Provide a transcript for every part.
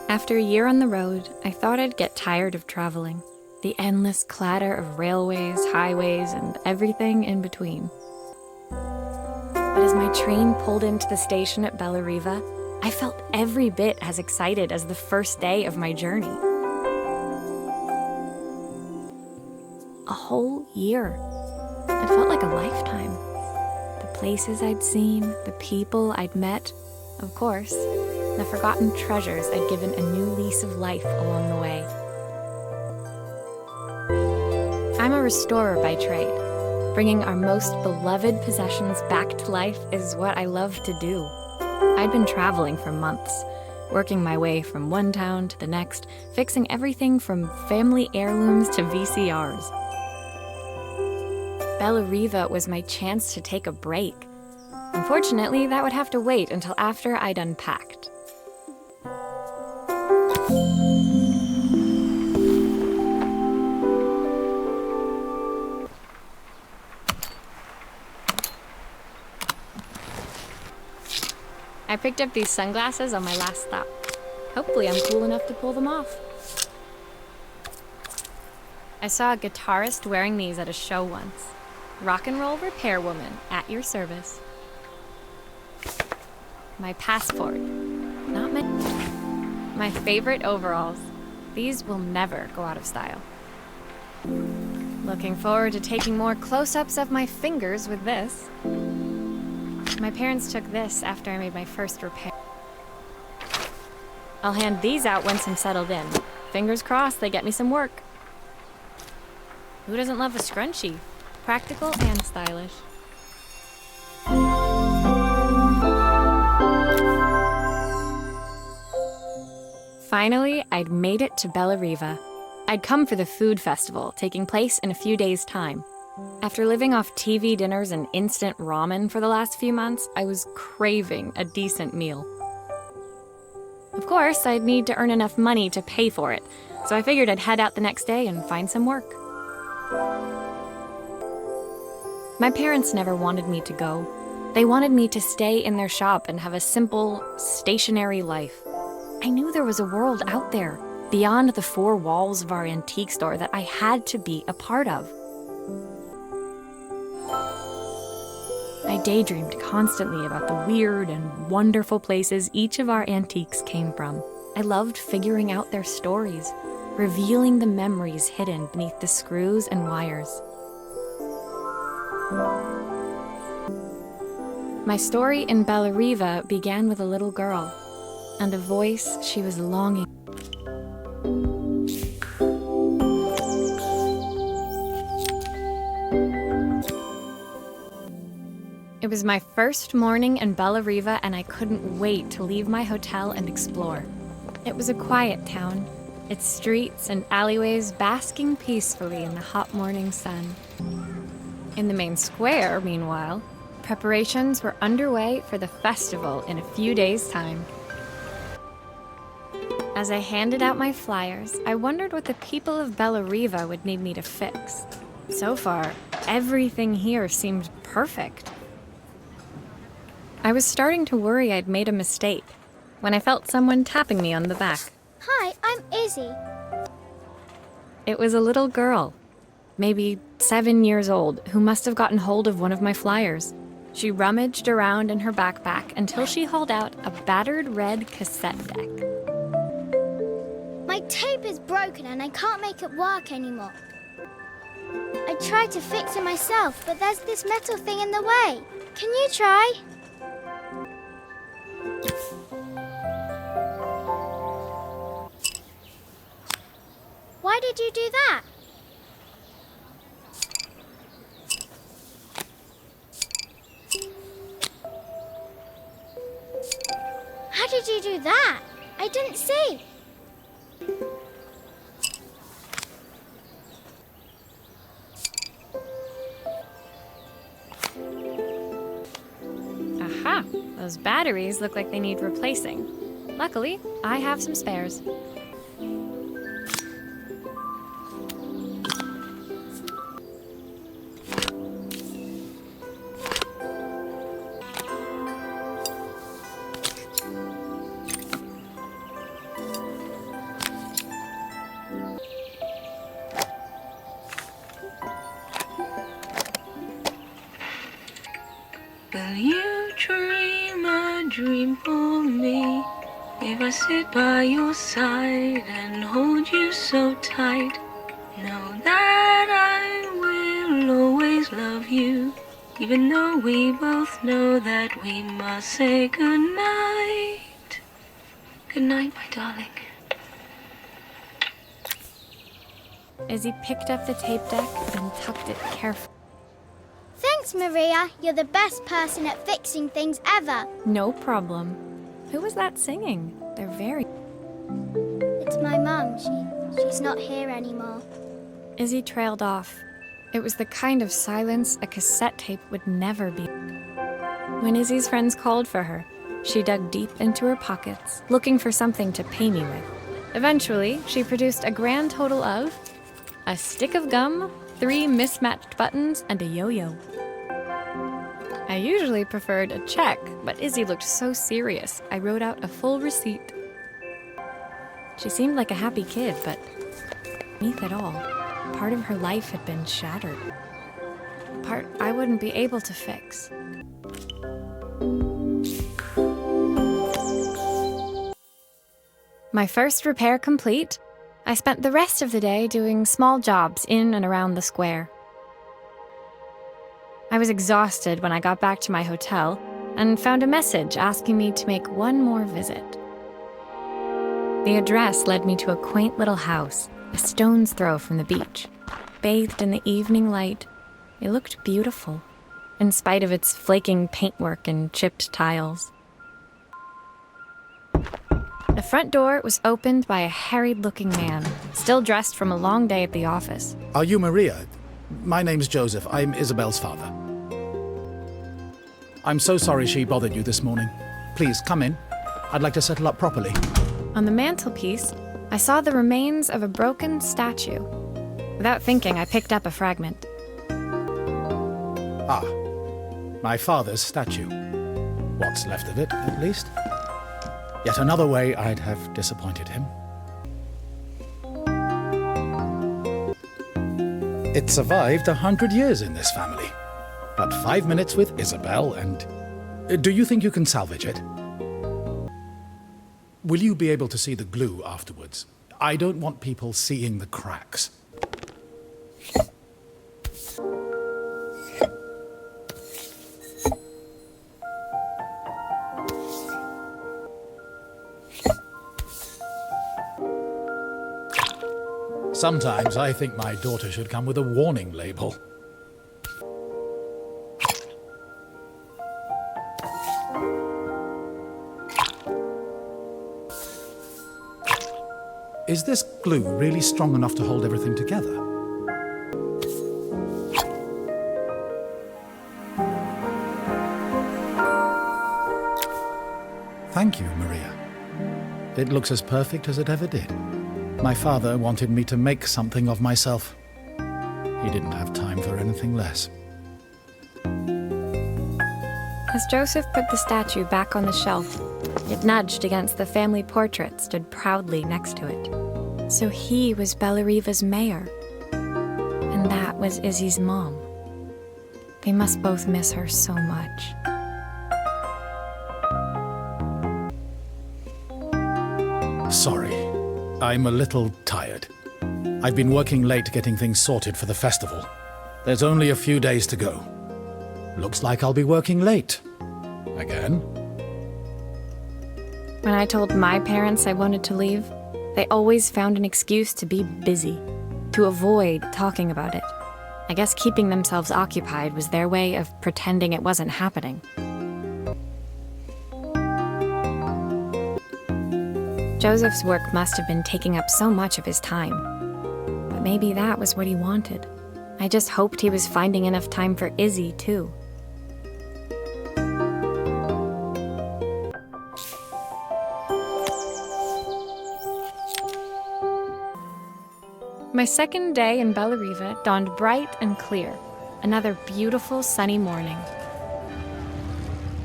After a year on the road, I thought I'd get tired of traveling. The endless clatter of railways, highways, and everything in between. But as my train pulled into the station at Bellariva, I felt every bit as excited as the first day of my journey. A whole year. It felt like a lifetime. The places I'd seen, the people I'd met, of course, the forgotten treasures I'd given a new lease of life along the way. I'm a restorer by trade. Bringing our most beloved possessions back to life is what I love to do. I'd been traveling for months, working my way from one town to the next, fixing everything from family heirlooms to VCRs. Bellariva was my chance to take a break. Unfortunately, that would have to wait until after I'd unpacked. I picked up these sunglasses on my last stop. Hopefully I'm cool enough to pull them off. I saw a guitarist wearing these at a show once. Rock and roll repair woman, at your service. My passport. Not my favorite overalls. These will never go out of style. Looking forward to taking more close-ups of my fingers with this. My parents took this after I made my first repair. I'll hand these out once I'm settled in. Fingers crossed they get me some work. Who doesn't love a scrunchie? Practical and stylish. Finally, I'd made it to Bellariva. I'd come for the food festival, taking place in a few days' time. After living off TV dinners and instant ramen for the last few months, I was craving a decent meal. Of course, I'd need to earn enough money to pay for it, so I figured I'd head out the next day and find some work. My parents never wanted me to go. They wanted me to stay in their shop and have a simple, stationary life. I knew there was a world out there, beyond the four walls of our antique store, that I had to be a part of. I daydreamed constantly about the weird and wonderful places each of our antiques came from. I loved figuring out their stories, revealing the memories hidden beneath the screws and wires. My story in Bellariva began with a little girl, and a voice she was longing. It was my first morning in Bellariva, and I couldn't wait to leave my hotel and explore. It was a quiet town, its streets and alleyways basking peacefully in the hot morning sun. In the main square, meanwhile, preparations were underway for the festival in a few days' time. As I handed out my flyers, I wondered what the people of Bellariva would need me to fix. So far, everything here seemed perfect. I was starting to worry I'd made a mistake when I felt someone tapping me on the back. Hi, I'm Izzy. It was a little girl, maybe 7 years old, who must have gotten hold of one of my flyers. She rummaged around in her backpack until she hauled out a battered red cassette deck. My tape is broken and I can't make it work anymore. I tried to fix it myself, but there's this metal thing in the way. Can you try? Why did you do that? How did you do that? I didn't see. Those batteries look like they need replacing. Luckily, I have some spares. Will you dream a dream for me? If I sit by your side and hold you so tight, know that I will always love you, even though we both know that we must say goodnight. Good night, my darling. Izzy picked up the tape deck and tucked it carefully. Thanks, Maria. You're the best person at fixing things ever. No problem. Who was that singing? They're very... It's my mum. She's not here anymore. Izzy trailed off. It was the kind of silence a cassette tape would never be. When Izzy's friends called for her, she dug deep into her pockets, looking for something to pay me with. Eventually, she produced a grand total of a stick of gum, 3 mismatched buttons, and a yo-yo. I usually preferred a check, but Izzy looked so serious, I wrote out a full receipt. She seemed like a happy kid, but beneath it all, part of her life had been shattered. Part I wouldn't be able to fix. My first repair complete, I spent the rest of the day doing small jobs in and around the square. I was exhausted when I got back to my hotel and found a message asking me to make one more visit. The address led me to a quaint little house, a stone's throw from the beach. Bathed in the evening light, it looked beautiful, in spite of its flaking paintwork and chipped tiles. The front door was opened by a harried-looking man, still dressed from a long day at the office. Are you Maria? My name's Joseph. I'm Isabel's father. I'm so sorry she bothered you this morning. Please, come in. I'd like to settle up properly. On the mantelpiece, I saw the remains of a broken statue. Without thinking, I picked up a fragment. Ah, my father's statue. What's left of it, at least. Yet another way I'd have disappointed him. It survived 100 years in this family. But 5 minutes with Isabel and... Do you think you can salvage it? Will you be able to see the glue afterwards? I don't want people seeing the cracks. Sometimes I think my daughter should come with a warning label. Is this glue really strong enough to hold everything together? Thank you, Maria. It looks as perfect as it ever did. My father wanted me to make something of myself. He didn't have time for anything less. As Joseph put the statue back on the shelf, it nudged against the family portrait stood proudly next to it. So he was Bellariva's mayor. And that was Izzy's mom. They must both miss her so much. Sorry, I'm a little tired. I've been working late getting things sorted for the festival. There's only a few days to go. Looks like I'll be working late. Again. When I told my parents I wanted to leave, they always found an excuse to be busy, to avoid talking about it. I guess keeping themselves occupied was their way of pretending it wasn't happening. Joseph's work must have been taking up so much of his time. But maybe that was what he wanted. I just hoped he was finding enough time for Izzy, too. My second day in Bella Riva dawned bright and clear, another beautiful sunny morning.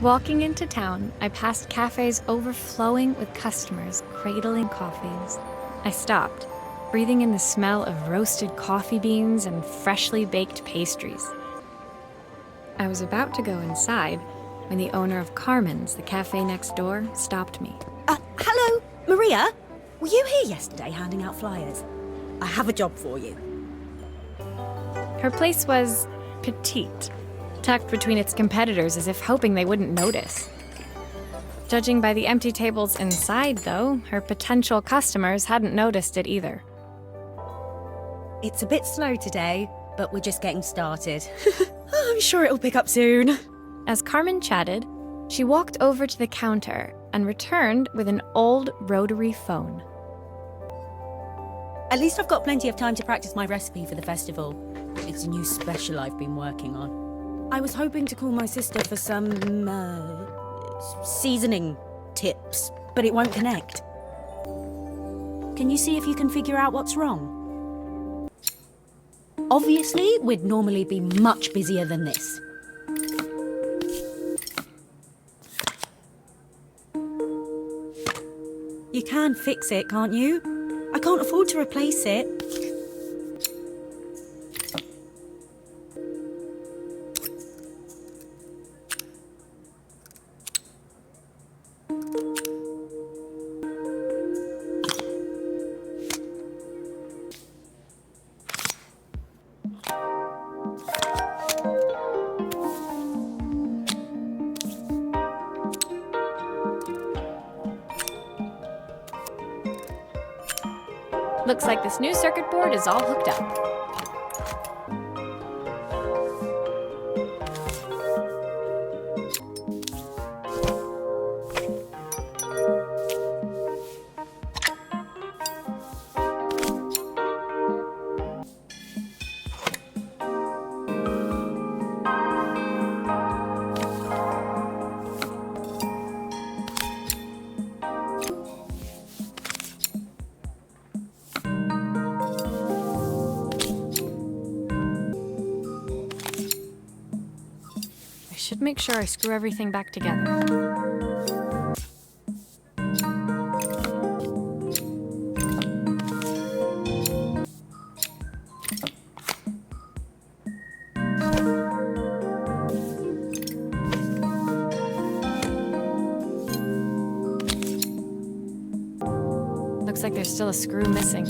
Walking into town, I passed cafes overflowing with customers cradling coffees. I stopped, breathing in the smell of roasted coffee beans and freshly baked pastries. I was about to go inside when the owner of Carmen's, the cafe next door, stopped me. Hello, Maria? Were you here yesterday handing out flyers? I have a job for you. Her place was petite, tucked between its competitors as if hoping they wouldn't notice. Judging by the empty tables inside, though, her potential customers hadn't noticed it either. It's a bit slow today, but we're just getting started. I'm sure it'll pick up soon. As Carmen chatted, she walked over to the counter and returned with an old rotary phone. At least I've got plenty of time to practice my recipe for the festival. It's a new special I've been working on. I was hoping to call my sister for some, seasoning tips, but it won't connect. Can you see if you can figure out what's wrong? Obviously, we'd normally be much busier than this. You can fix it, can't you? I can't afford to replace it. Looks like this new circuit board is all hooked up. Should make sure I screw everything back together. Looks like there's still a screw missing.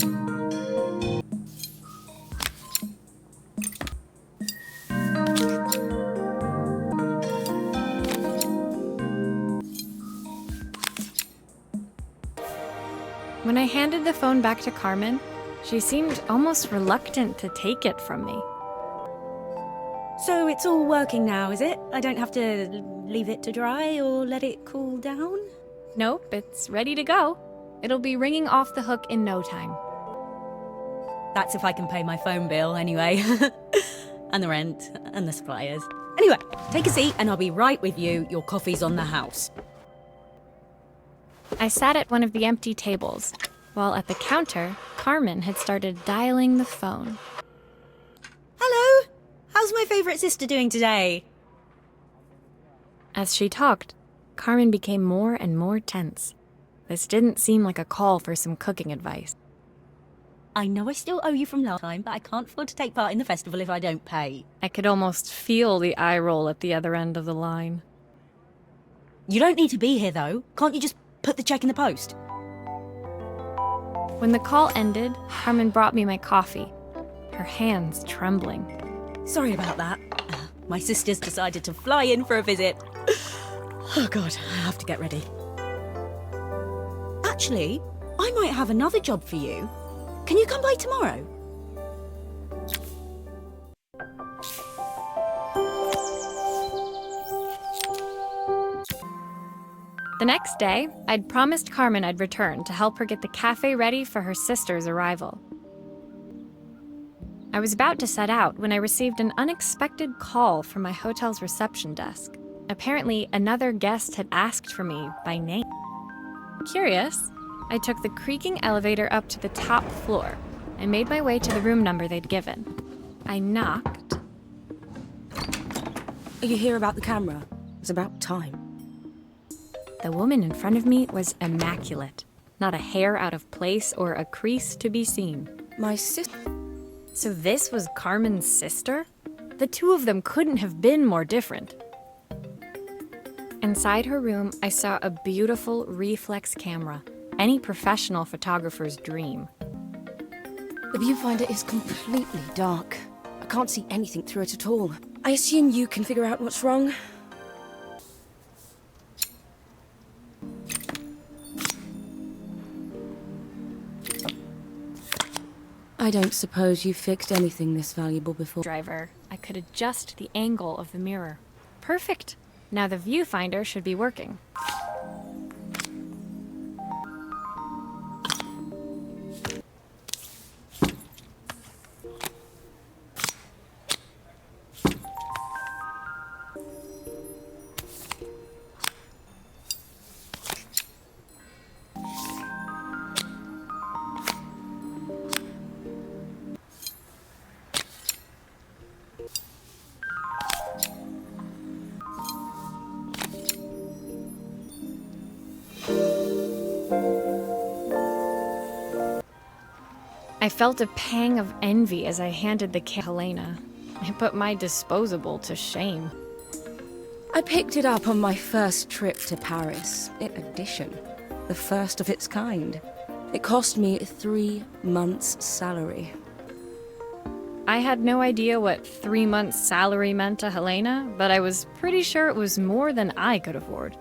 When I handed the phone back to Carmen, she seemed almost reluctant to take it from me. So it's all working now, is it? I don't have to leave it to dry or let it cool down? Nope, it's ready to go. It'll be ringing off the hook in no time. That's if I can pay my phone bill anyway. And the rent and the suppliers. Anyway, take a seat and I'll be right with you. Your coffee's on the house. I sat at one of the empty tables, while at the counter, Carmen had started dialing the phone. Hello? How's my favourite sister doing today? As she talked, Carmen became more and more tense. This didn't seem like a call for some cooking advice. I know I still owe you from last time, but I can't afford to take part in the festival if I don't pay. I could almost feel the eye roll at the other end of the line. You don't need to be here, though. Can't you just put the check in the post? When the call ended, Carmen brought me my coffee, her hands trembling. Sorry about that. My sister's decided to fly in for a visit. Oh God, I have to get ready. Actually, I might have another job for you. Can you come by tomorrow? The next day, I'd promised Carmen I'd return to help her get the cafe ready for her sister's arrival. I was about to set out when I received an unexpected call from my hotel's reception desk. Apparently, another guest had asked for me by name. Curious, I took the creaking elevator up to the top floor and made my way to the room number they'd given. I knocked. Are you here about the camera? It's about time. The woman in front of me was immaculate. Not a hair out of place or a crease to be seen. My sister... So this was Carmen's sister? The two of them couldn't have been more different. Inside her room, I saw a beautiful reflex camera. Any professional photographer's dream. The viewfinder is completely dark. I can't see anything through it at all. I assume you can figure out what's wrong. I don't suppose you've fixed anything this valuable before. Driver, I could adjust the angle of the mirror. Perfect. Now the viewfinder should be working. I felt a pang of envy as I handed the camera to Helena. It put my disposable to shame. I picked it up on my first trip to Paris. Edition. The first of its kind. It cost me 3 months' salary. I had no idea what 3 months' salary meant to Helena, but I was pretty sure it was more than I could afford.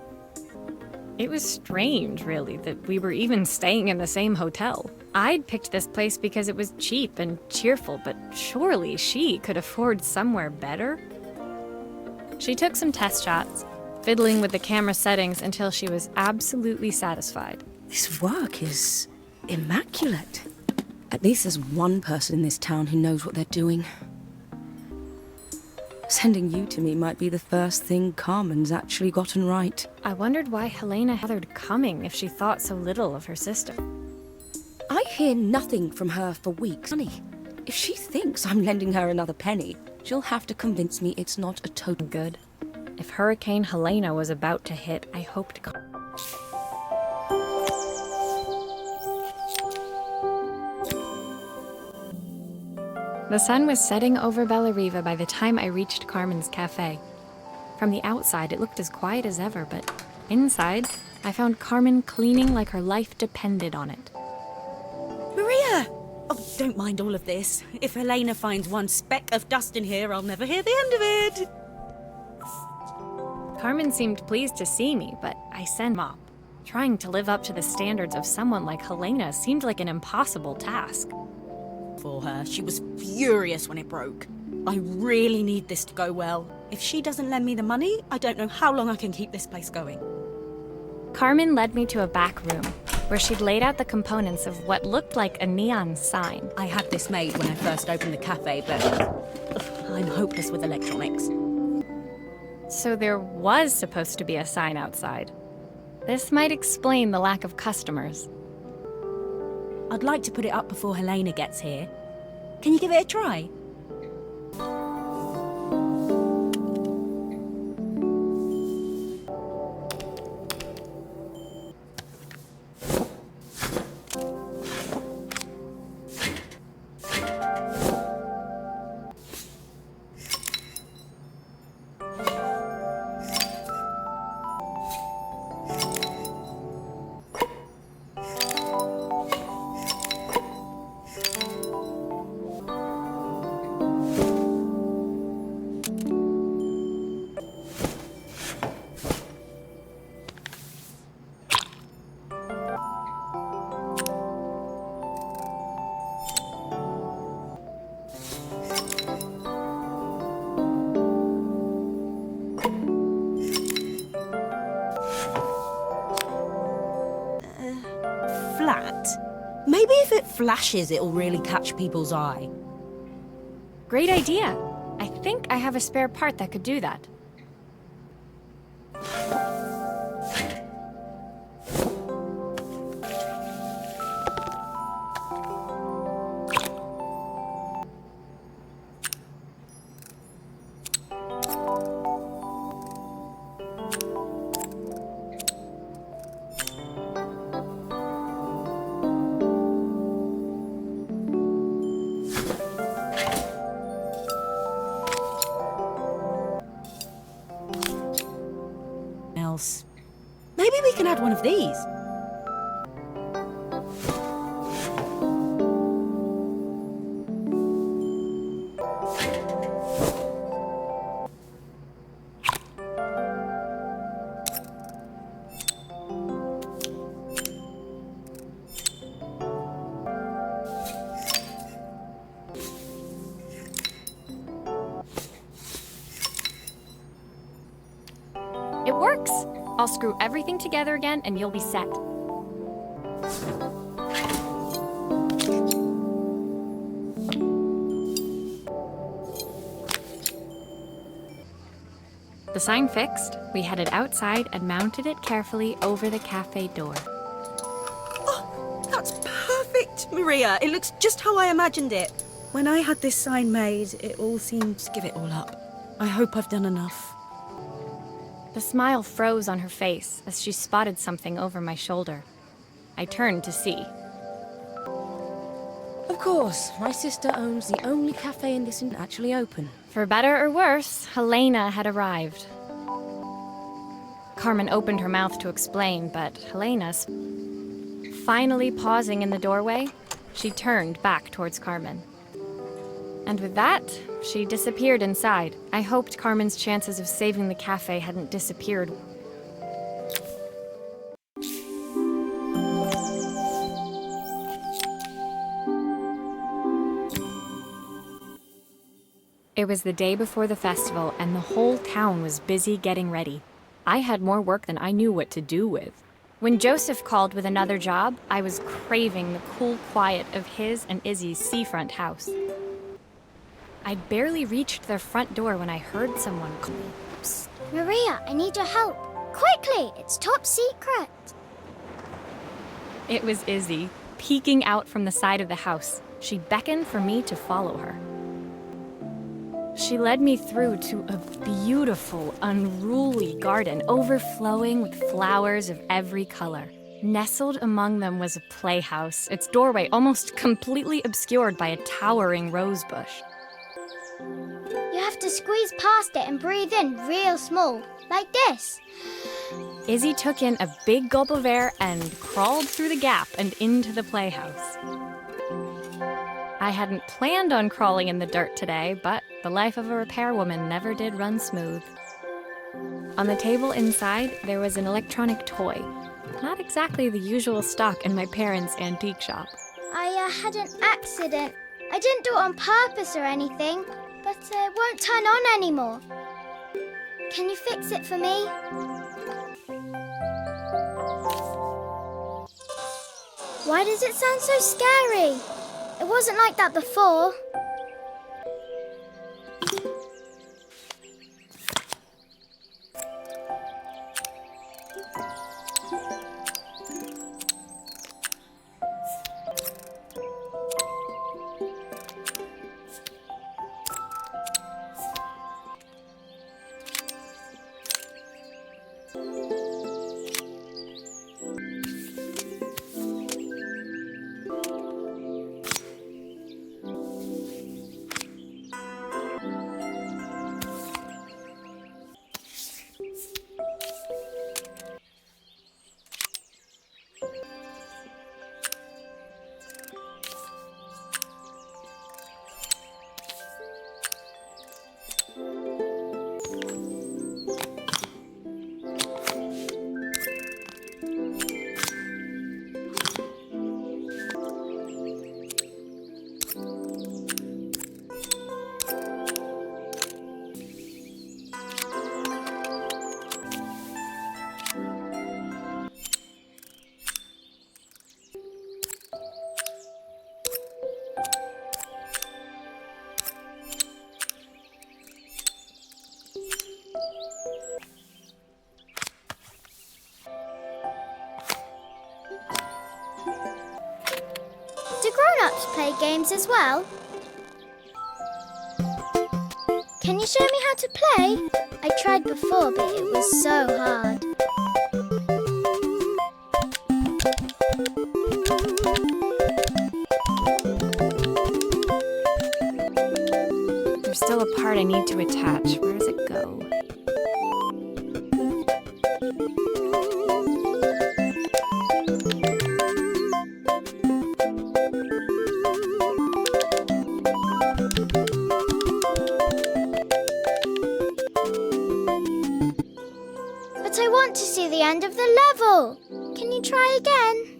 It was strange, really, that we were even staying in the same hotel. I'd picked this place because it was cheap and cheerful, but surely she could afford somewhere better? She took some test shots, fiddling with the camera settings until she was absolutely satisfied. This work is immaculate. At least there's one person in this town who knows what they're doing. Sending you to me might be the first thing Carmen's actually gotten right. I wondered why Helena bothered coming if she thought so little of her sister. I hear nothing from her for weeks. Honey, if she thinks I'm lending her another penny, she'll have to convince me it's not a total Good. If Hurricane Helena was about to hit, I hoped... The sun was setting over Bellariva by the time I reached Carmen's cafe. From the outside, it looked as quiet as ever, but inside, I found Carmen cleaning like her life depended on it. Maria! Oh, don't mind all of this. If Helena finds one speck of dust in here, I'll never hear the end of it. Carmen seemed pleased to see me, but I sent mop. Trying to live up to the standards of someone like Helena seemed like an impossible task. For her, she was furious when it broke. I really need this to go well. If she doesn't lend me the money, I don't know how long I can keep this place going. Carmen led me to a back room, where she'd laid out the components of what looked like a neon sign. I had this made when I first opened the cafe, but I'm hopeless with electronics. So there was supposed to be a sign outside. This might explain the lack of customers. I'd like to put it up before Helena gets here. Can you give it a try? Flat? Maybe if it flashes, it'll really catch people's eye. Great idea. I think I have a spare part that could do that. had one of these. It works! I'll screw everything together again and you'll be set. The sign fixed, we headed outside and mounted it carefully over the cafe door. Oh, that's perfect, Maria. It looks just how I imagined it. When I had this sign made, it all seemed to give it all up. I hope I've done enough. The smile froze on her face as she spotted something over my shoulder. I turned to see. Of course, my sister owns the only cafe in this actually open. For better or worse, Helena had arrived. Carmen opened her mouth to explain, but Helena, finally pausing in the doorway, she turned back towards Carmen. And with that, she disappeared inside. I hoped Carmen's chances of saving the cafe hadn't disappeared. It was the day before the festival, and the whole town was busy getting ready. I had more work than I knew what to do with. When Joseph called with another job, I was craving the cool quiet of his and Izzy's seafront house. I'd barely reached their front door when I heard someone call me. Psst, Maria, I need your help. Quickly, it's top secret. It was Izzy, peeking out from the side of the house. She beckoned for me to follow her. She led me through to a beautiful, unruly garden overflowing with flowers of every color. Nestled among them was a playhouse, its doorway almost completely obscured by a towering rose bush. You have to squeeze past it and breathe in real small, like this. Izzy took in a big gulp of air and crawled through the gap and into the playhouse. I hadn't planned on crawling in the dirt today, but the life of a repairwoman never did run smooth. On the table inside, there was an electronic toy. Not exactly the usual stock in my parents' antique shop. I had an accident. I didn't do it on purpose or anything, but it won't turn on anymore. Can you fix it for me? Why does it sound so scary? It wasn't like that before. Do grown-ups play games as well? Can you show me how to play? I tried before, but it was so hard. There's still a part I need to attach. Where does it go? end of the level. Can you try again?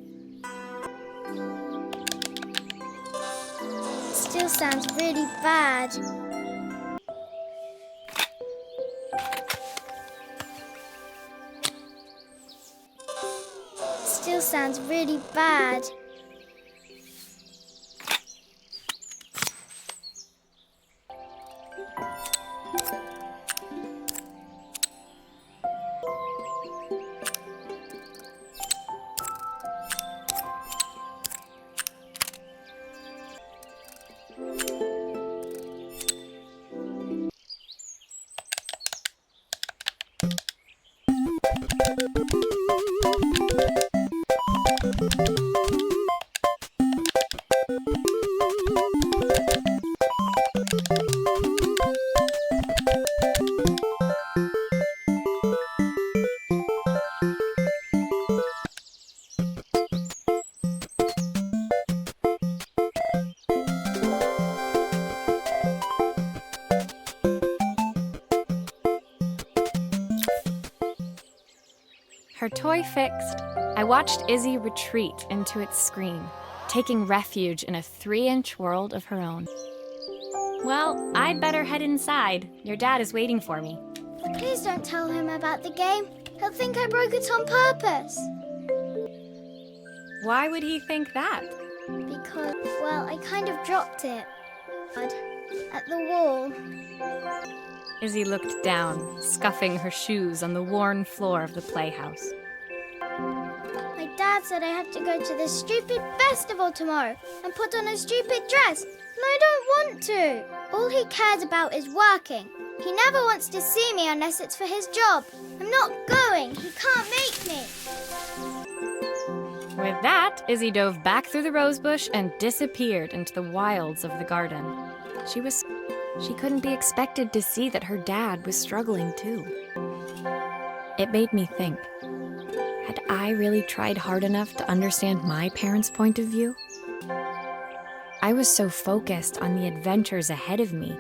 Still sounds really bad. Still sounds really bad. Her toy fixed, I watched Izzy retreat into its screen, taking refuge in a 3-inch world of her own. Well, I'd better head inside. Your dad is waiting for me. Please don't tell him about the game. He'll think I broke it on purpose. Why would he think that? Because, well, I kind of dropped it. At the wall. Izzy looked down, scuffing her shoes on the worn floor of the playhouse. My dad said I have to go to this stupid festival tomorrow and put on a stupid dress, and I don't want to. All he cares about is working. He never wants to see me unless it's for his job. I'm not going. He can't make me. With that, Izzy dove back through the rosebush and disappeared into the wilds of the garden. She couldn't be expected to see that her dad was struggling too. It made me think, had I really tried hard enough to understand my parents' point of view? I was so focused on the adventures ahead of me